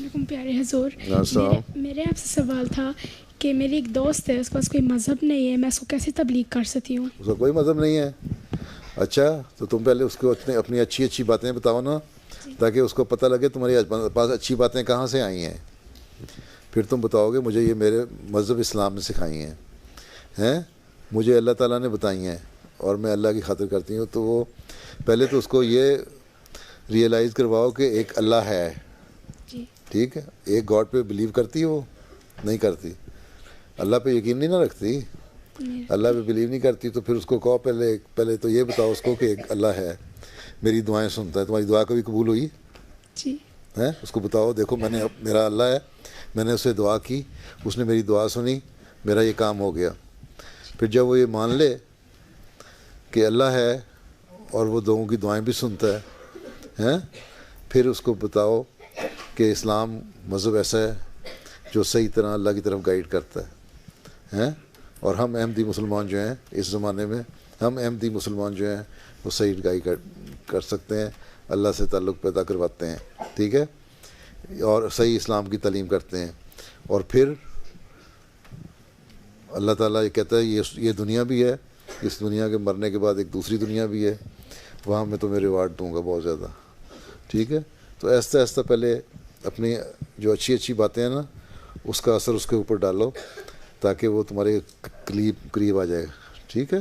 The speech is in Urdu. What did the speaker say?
علیکم پیارے حضور. السلام. میرے آپ سے سوال تھا کہ میری ایک دوست ہے, اس کے پاس کوئی مذہب نہیں ہے, میں اس کو کیسے تبلیغ کر سکتی ہوں؟ اس کا کوئی مذہب نہیں ہے. اچھا, تو تم پہلے اس کو اپنی اچھی اچھی باتیں بتاؤ نا, تاکہ اس کو پتہ لگے تمہاری پاس اچھی باتیں کہاں سے آئی ہیں. پھر تم بتاؤ گے مجھے یہ میرے مذہب اسلام نے سکھائی ہیں, مجھے اللہ تعالیٰ نے بتائی ہیں اور میں اللہ کی خاطر کرتی ہوں. تو وہ پہلے تو اس کو یہ ریئلائز کرواؤ کہ ایک اللہ ہے. جی. ٹھیک ہے, ایک گاڈ پہ بلیو کرتی ہے, وہ نہیں کرتی. اللہ پہ یقین نہیں نہ رکھتی, اللہ پہ بلیو نہیں کرتی. تو پھر اس کو کہو پہلے تو یہ بتاؤ اس کو کہ ایک اللہ ہے, میری دعائیں سنتا ہے. تمہاری دعا کبھی قبول ہوئی جی ہے؟ اس کو بتاؤ دیکھو میرا اللہ ہے, میں نے اسے دعا کی, اس نے میری دعا سنی, میرا یہ کام ہو گیا. پھر جب وہ یہ مان لے کہ اللہ ہے اور وہ لوگوں کی دعائیں بھی سنتا ہے, پھر اس کو بتاؤ کہ اسلام مذہب ایسا ہے جو صحیح طرح اللہ کی طرف گائیڈ کرتا ہے. اور ہم احمدی مسلمان جو ہیں اس زمانے میں, ہم احمدی مسلمان جو ہیں وہ صحیح گائیڈ کر سکتے ہیں, اللہ سے تعلق پیدا کرواتے ہیں. ٹھیک ہے, اور صحیح اسلام کی تعلیم کرتے ہیں. اور پھر اللہ تعالیٰ یہ کہتا ہے یہ دنیا بھی ہے, اس دنیا کے مرنے کے بعد ایک دوسری دنیا بھی ہے, وہاں میں تمہیں ریوارڈ دوں گا بہت زیادہ. ٹھیک ہے, تو آہستہ آہستہ پہلے اپنی جو اچھی اچھی باتیں ہیں نا اس کا اثر اس کے اوپر ڈالو, تاکہ وہ تمہارے قریب آ جائے. ٹھیک ہے.